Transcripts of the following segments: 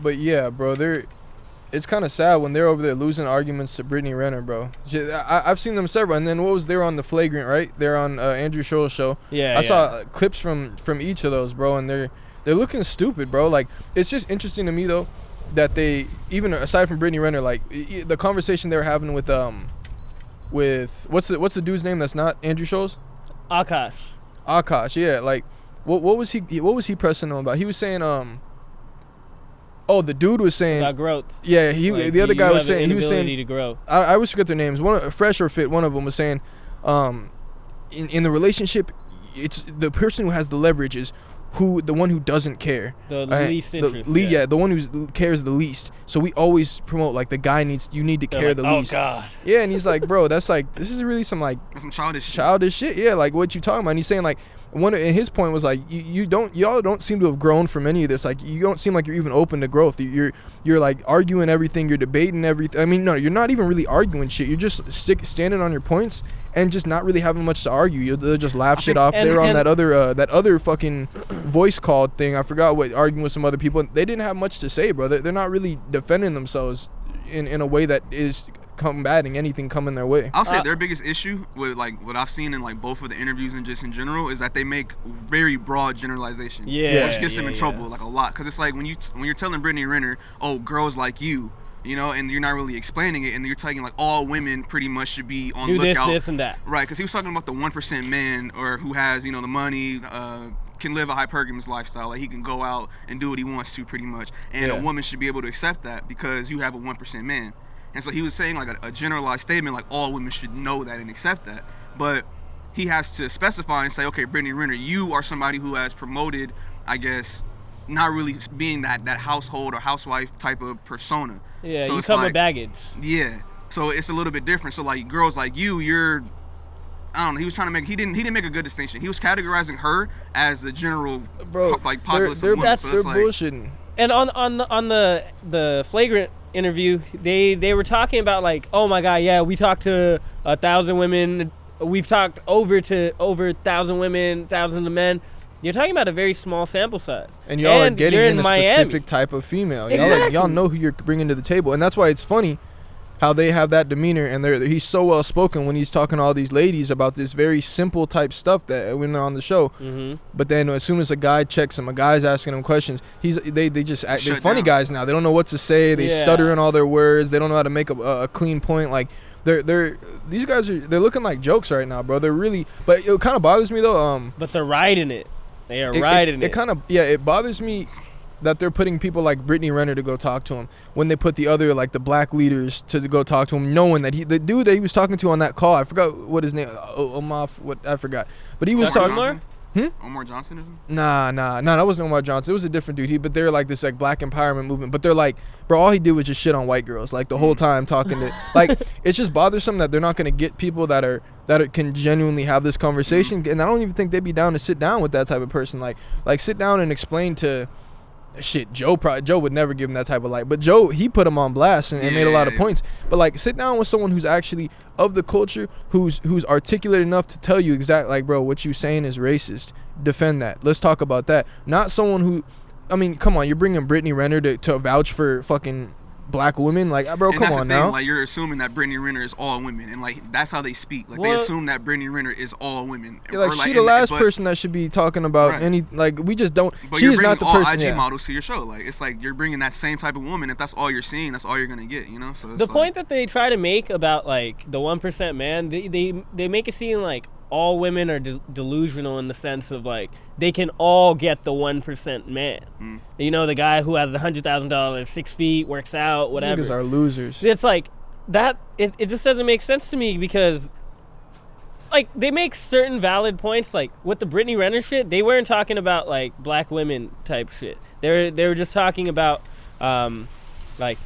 But yeah, bro, it's kind of sad when they're over there losing arguments to Brittany Renner, bro. I've seen them several. And then they're on the Flagrant, right? They're on Andrew Scholl's show. Yeah, I saw clips from each of those, bro, and they're looking stupid, bro. Like, it's just interesting to me though that they, even aside from Brittany Renner, like the conversation they were having with what's the dude's name that's not Andrew Scholl's? Akash, yeah. Like, what was he pressing on about? He was saying the dude was saying about growth. Yeah, the other guy was saying to grow. I always forget their names. Fresh or Fit, one of them was saying, in the relationship, it's the person who has the leverage is the one who doesn't care. The least interest. The one who cares the least. So we always promote like the guy you need to care the least. Oh God. Yeah, and he's like, bro, that's like, this is really some childish shit. Yeah, like what you talking about? And he's saying like, and his point was like, y'all don't seem to have grown from any of this. Like, you don't seem like you're even open to growth. You're like arguing everything. You're debating everything. I mean, no, you're not even really arguing shit. You're just standing on your points and just not really having much to argue. They'll just laugh shit off. They're on that other fucking voice call thing. I forgot what, arguing with some other people. They didn't have much to say, bro. They're not really defending themselves in a way that is combating anything coming their way. I'll say their biggest issue with like what I've seen in like both of the interviews and just in general is that they make very broad generalizations. Yeah, which gets them in trouble like a lot, because it's like when you're telling Brittany Renner, oh, girls like you know, and you're not really explaining it, and you're telling like all women pretty much should be on lookout. This and that. Right, because he was talking about the 1% man, or who has, you know, the money, can live a hypergamous lifestyle, like he can go out and do what he wants to pretty much, and a woman should be able to accept that because you have a 1% man. And so he was saying like a generalized statement, like all women should know that and accept that. But he has to specify and say, okay, Brittany Renner, you are somebody who has promoted, I guess, not really being that household or housewife type of persona. Yeah, so you come with baggage. Yeah, so it's a little bit different. So like girls like you're, I don't know. He was trying to he didn't make a good distinction. He was categorizing her as a general, like populace of women. They're bullshitting. And on the Flagrant interview, they were talking about like, oh my God, yeah, we talked to 1,000 women, we've talked over 1,000 women, thousands of men. You're talking about a very small sample size, and y'all are getting in a Miami. specific type of female. Exactly. Y'all know who you're bringing to the table, and that's why it's funny how they have that demeanor, and he's so well spoken when he's talking to all these ladies about this very simple type stuff that when they're on the show. Mm-hmm. But then as soon as a guy checks him, a guy's asking him questions, they just act, they're funny guys now. They don't know what to say. They stutter in all their words. They don't know how to make a clean point. Like these guys they're looking like jokes right now, bro. They're really, but it kind of bothers me though. But they're riding it. They are riding it. It kind of it bothers me that they're putting people like Brittany Renner to go talk to him when they put the other, like the black leaders to go talk to him, knowing that the dude that he was talking to on that call, I forgot what his name, I forgot, but he was talking. Omar Johnson or something? Nah, that wasn't Omar Johnson. It was a different dude. But they're like this like black empowerment movement. But they're like, bro, all he did was just shit on white girls like the whole time talking to. Like, it's just bothersome that they're not gonna get people that can genuinely have this conversation. And I don't even think they'd be down to sit down with that type of person. Like sit down and explain to. Shit, Joe would never give him that type of light, but Joe, he put him on blast and made a lot of points. But like, sit down with someone who's actually of the culture, who's articulate enough to tell you exactly, like, bro, what you saying is racist. Defend that. Let's talk about that. Not someone who, I mean, come on, you're bringing Brittany Renner to vouch for fucking black women, like, bro, come on now. Like, you're assuming that Brittany Renner is all women, and like that's how they speak. Like, they assume that Brittany Renner is all women. Yeah, like, she the last person that should be talking about any. Like, we just don't. But she is not the all person. IG models to your show. Like, it's like you're bringing that same type of woman. If that's all you're seeing, that's all you're gonna get. You know. So the point that they try to make about like the 1% man, they make it seem like all women are delusional in the sense of like they can all get the 1% man. You know, the guy who has the $100,000, 6 feet, works out, whatever. Niggas are losers. It's like that. It just doesn't make sense to me because like they make certain valid points. Like with the Brittany Renner shit, they weren't talking about like black women type shit. They were just talking about like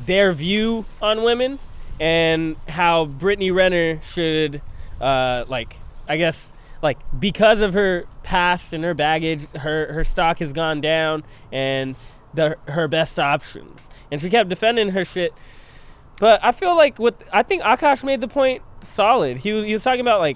their view on women and how Brittany Renner should like. I guess, like, because of her past and her baggage, her stock has gone down and her best options. And she kept defending her shit. But I feel like I think Akash made the point solid. He was talking about, like,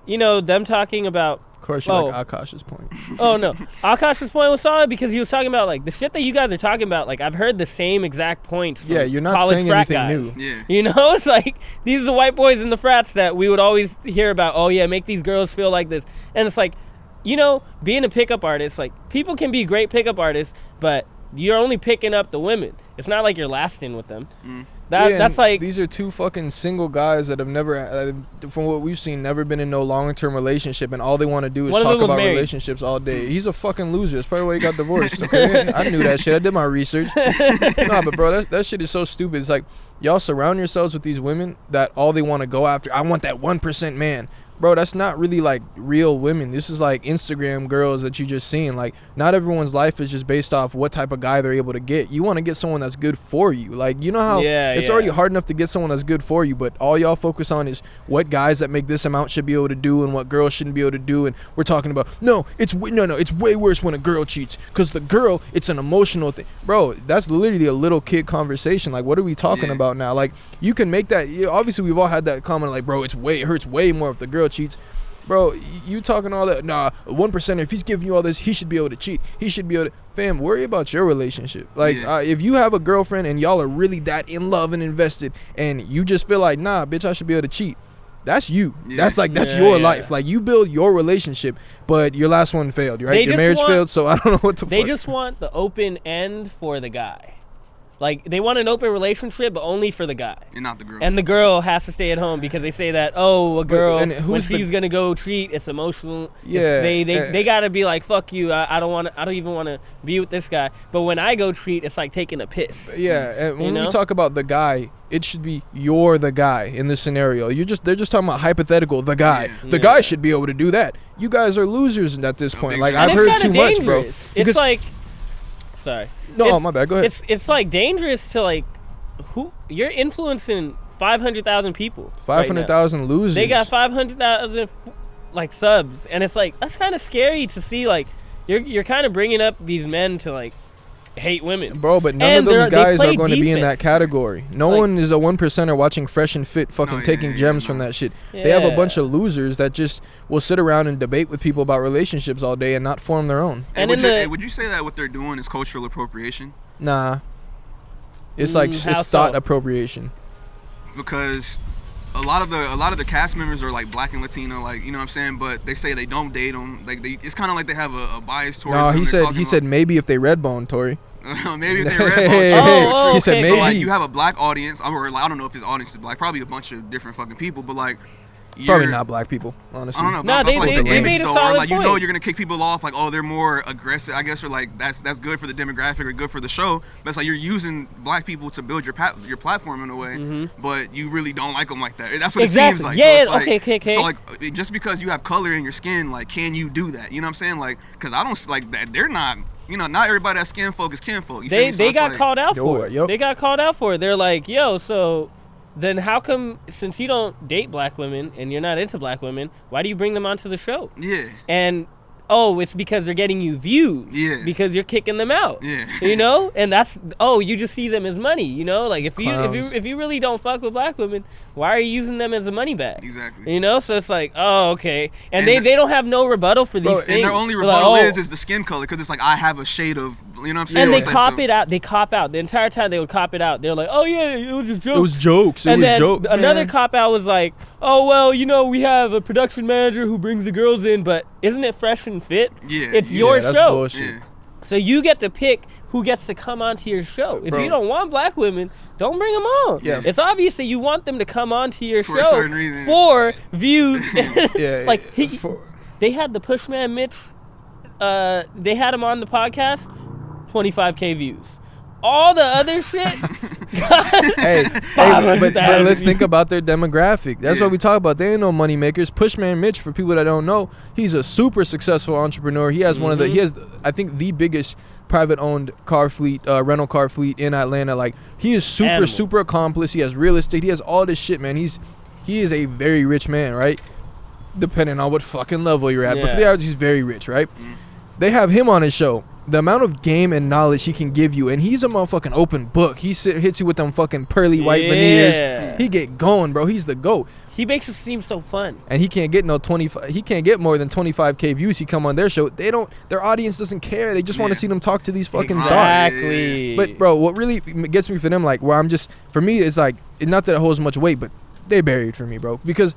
you know, them talking about Of course, you like Akash's point. Oh no, Akash's point was solid because he was talking about like the shit that you guys are talking about. Like I've heard the same exact points. From You're not college saying frat anything guys. new. Yeah. You know, it's like these are the white boys in the frats that we would always hear about. Oh yeah, make these girls feel like this, and it's like, you know, being a pickup artist, like people can be great pickup artists, but you're only picking up the women. It's not like you're lasting with them. That's like these are two fucking single guys that have never, from what we've seen, never been in no long-term relationship, and all they want to do is talk about relationships all day. He's a fucking loser. That's probably why he got divorced. Okay, I knew that shit. I did my research. Nah, but bro, that shit is so stupid. It's like y'all surround yourselves with these women that all they want to go after. I want that 1% man. Bro, that's not really like real women. This is like Instagram girls that you just seen. Like, not everyone's life is just based off what type of guy they're able to get. You want to get someone that's good for you. Like, you know how it's already hard enough to get someone that's good for you, but all y'all focus on is what guys that make this amount should be able to do and what girls shouldn't be able to do. And we're talking about, it's way worse when a girl cheats, because the girl, it's an emotional thing. Bro, that's literally a little kid conversation. Like, what are we talking about now? Like, you can make that, obviously we've all had that comment like, bro, it hurts way more if the girl cheats. Bro, you talking all that, 1%, if he's giving you all this, he should be able to cheat. He should be able to, fam, worry about your relationship. Like, if you have a girlfriend and y'all are really that in love and invested, and you just feel like, nah, bitch, I should be able to cheat. That's you. That's your life. Like, you build your relationship, but your last one failed, right? Your marriage failed, so I don't know what the fuck. They just want the open end for the guy. Like, they want an open relationship, but only for the guy. And not the girl. And the girl has to stay at home because they say that, a girl, when she's going to go treat, it's emotional. Yeah. They got to be like, fuck you, I don't even want to be with this guy. But when I go treat, it's like taking a piss. Yeah, and when we talk about the guy, it should be you're the guy in this scenario. They're just talking about hypothetical, the guy. The guy should be able to do that. You guys are losers at this point. Like, I've heard too much, bro. It's like... Sorry. No, my bad. Go ahead. It's like dangerous to like, you're influencing 500,000 people. 500,000 losers. They got 500,000 like subs, and it's like that's kind of scary to see. Like, you're kind of bringing up these men to like hate women, bro. But none of those guys are going to be in that category. No one is a 1%er watching Fresh and Fit fucking taking gems from that shit. They have a bunch of losers that just will sit around and debate with people about relationships all day and not form their own. And would you say that what they're doing is cultural appropriation? Nah, it's like it's thought appropriation. Because a lot of the cast members are like black and Latino, like, you know what I'm saying, but they say they don't date them. Like, it's kind of like they have a bias towards them. No, he said maybe if they red bone, Tori. Maybe if they red bone. He said maybe. But, like, you have a black audience, or I don't know if his audience is black, probably a bunch of different fucking people, but like, probably not black people, honestly. I don't know. No, they made a solid point. You know, you're gonna kick people off, like, oh, they're more aggressive, I guess, or like that's good for the demographic or good for the show. But it's like you're using black people to build your platform in a way, but you really don't like them like that. That's what it seems like. Yeah, so okay. So like, just because you have color in your skin, like, can you do that? You know what I'm saying? Like, because I don't like that. They're not. You know, not everybody that's skin folk is kinfolk. They got called out for it. They got called out for it. They're like, yo, so. Then how come, since you don't date black women and you're not into black women, why do you bring them onto the show? Yeah. And, it's because they're getting you views. Yeah. Because you're kicking them out. Yeah. You know? And that's, you just see them as money, you know? Like, if you really don't fuck with black women, why are you using them as a money bag? Exactly. You know? So it's like, okay. And they don't have no rebuttal for these things. And their only rebuttal is the skin color, because it's like, I have a shade of, you know what I'm saying? And they cop it out. They cop out. The entire time they would cop it out. They're like, oh yeah, it was just jokes. It was jokes. And then another cop out was like, oh, well, you know, we have a production manager who brings the girls in, but isn't it Fresh and Fit? Yeah. It's your that's show. Bullshit. Yeah. So you get to pick who gets to come onto your show. If you don't want black women, don't bring them on. Yeah. It's obvious that you want them to come onto your For a show certain reason. for views. Yeah. They had the Pushman Mitch. They had him on the podcast. 25K views. All the other shit. hey, but let's think about their demographic. That's what we talk about. They ain't no money makers. Pushman Mitch, for people that don't know, he's a super successful entrepreneur. He has I think the biggest private owned car fleet, rental car fleet in Atlanta. Like, he is super accomplished. He has real estate. He has all this shit, man. He is a very rich man, right? Depending on what fucking level you're at. But for the average, he's very rich, right? They have him on his show. The amount of game and knowledge he can give you, and he's a motherfucking open book. He hits you with them fucking pearly white veneers. He get going, bro. He's the GOAT. He makes it seem so fun. And he can't get no 25. He can't get more than 25K views. He come on their show. They don't. Their audience doesn't care. They just want to see them talk to these fucking dogs. Exactly. But bro, what really gets me for them, like, where I'm just, for me, it's like, not that it holds much weight, but they buried for me, bro. Because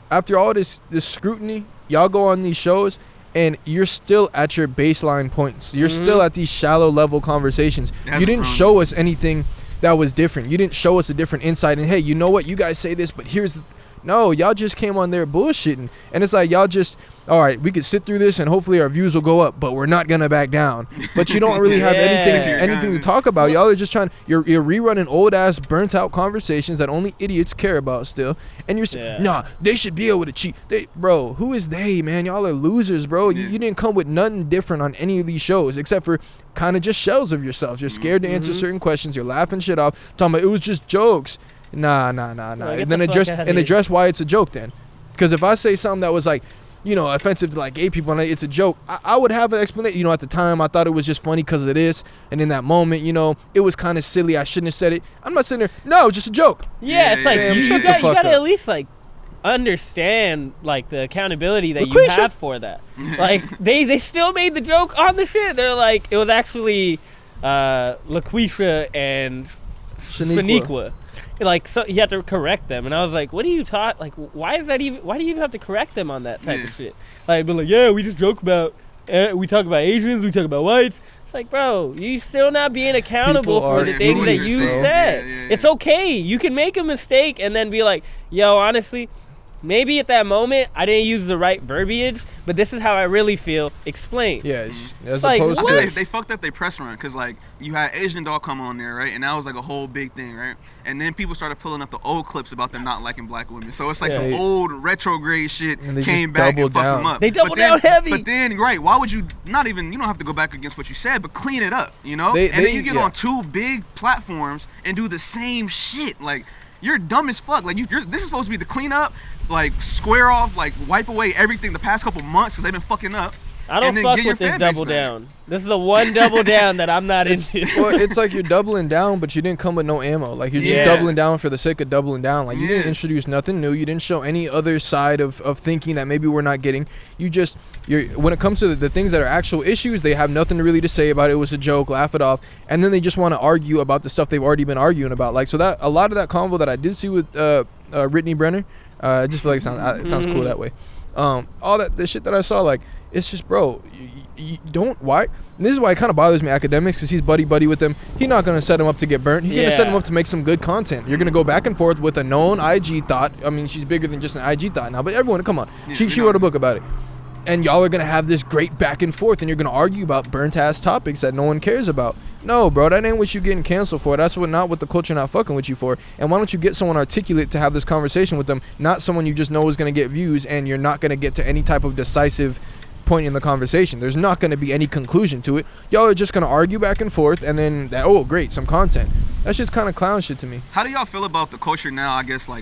after all this scrutiny, y'all go on these shows and you're still at your baseline points. You're still at these shallow level conversations. You didn't show us anything that was different. You didn't show us a different insight. And hey, you know what? You guys say this, but here's the... No, y'all just came on there bullshitting. And it's like, y'all just, all right, we could sit through this and hopefully our views will go up, but we're not going to back down. But you don't really have anything to talk about. Y'all are just trying, you're rerunning old-ass, burnt-out conversations that only idiots care about still. And you're saying, nah, they should be able to cheat. Bro, who is they, man? Y'all are losers, bro. You didn't come with nothing different on any of these shows except for kind of just shells of yourselves. You're scared to answer certain questions. You're laughing shit off, talking about it was just jokes. Nah. And then address why it's a joke then. Because if I say something that was like, you know, offensive to like gay people and it's a joke, I would have an explanation. You know, at the time I thought it was just funny because of this. And in that moment, you know, it was kind of silly. I shouldn't have said it. I'm not sitting there. No, it's just a joke. Yeah, it's like, you got to at least like understand like the accountability that you have for that. Like they still made the joke on the shit. They're like, it was actually LaQuisha and Shaniqua. Like, so you have to correct them, and I was like, "What do you taught? Like, why do you even have to correct them on that type of shit?" Like, be like, "Yeah, we just joke about, we talk about Asians, we talk about whites." It's like, bro, you still not being accountable for the things that you said. It's okay. You can make a mistake and then be like, "Yo, honestly, maybe at that moment I didn't use the right verbiage, but this is how I really feel. Explain." Yeah, as opposed to they fucked up their press run because like you had Asian Dog come on there, right, and that was like a whole big thing, right? And then people started pulling up the old clips about them not liking black women. So it's like some old retrograde shit came back and fucked them up. They doubled down heavy. But then, right, why would you not even? You don't have to go back against what you said, but clean it up, you know? And then you get on two big platforms and do the same shit. Like, you're dumb as fuck. Like, this is supposed to be the cleanup. Like, square off, like, wipe away everything the past couple months because they've been fucking up. I don't fuck with this double down. This is the one double down that I'm not into. Well, it's like you're doubling down, but you didn't come with no ammo. Like, you're just doubling down for the sake of doubling down. Like, you didn't introduce nothing new. You didn't show any other side of thinking that maybe we're not getting. When it comes to the things that are actual issues, they have nothing really to say about it. It was a joke, laugh it off. And then they just want to argue about the stuff they've already been arguing about. Like, so that a lot of that convo that I did see with Brittany Brenner, I just feel like it sounds cool that way. All the shit that I saw, like, it's just, bro, you don't, why? And this is why it kind of bothers me, academics, because he's buddy with them. He's not going to set him up to get burnt. He's going to set him up to make some good content. You're going to go back and forth with a known IG thought. I mean, she's bigger than just an IG thought now, but everyone, come on. She wrote a book about it. And y'all are going to have this great back and forth, and you're going to argue about burnt-ass topics that no one cares about. No, bro, that ain't what you getting canceled for. That's not what the culture not fucking with you for. And why don't you get someone articulate to have this conversation with them, not someone you just know is going to get views, and you're not going to get to any type of decisive point in the conversation. There's not going to be any conclusion to it. Y'all are just going to argue back and forth, and then, great, some content. That's just kind of clown shit to me. How do y'all feel about the culture now, I guess, like,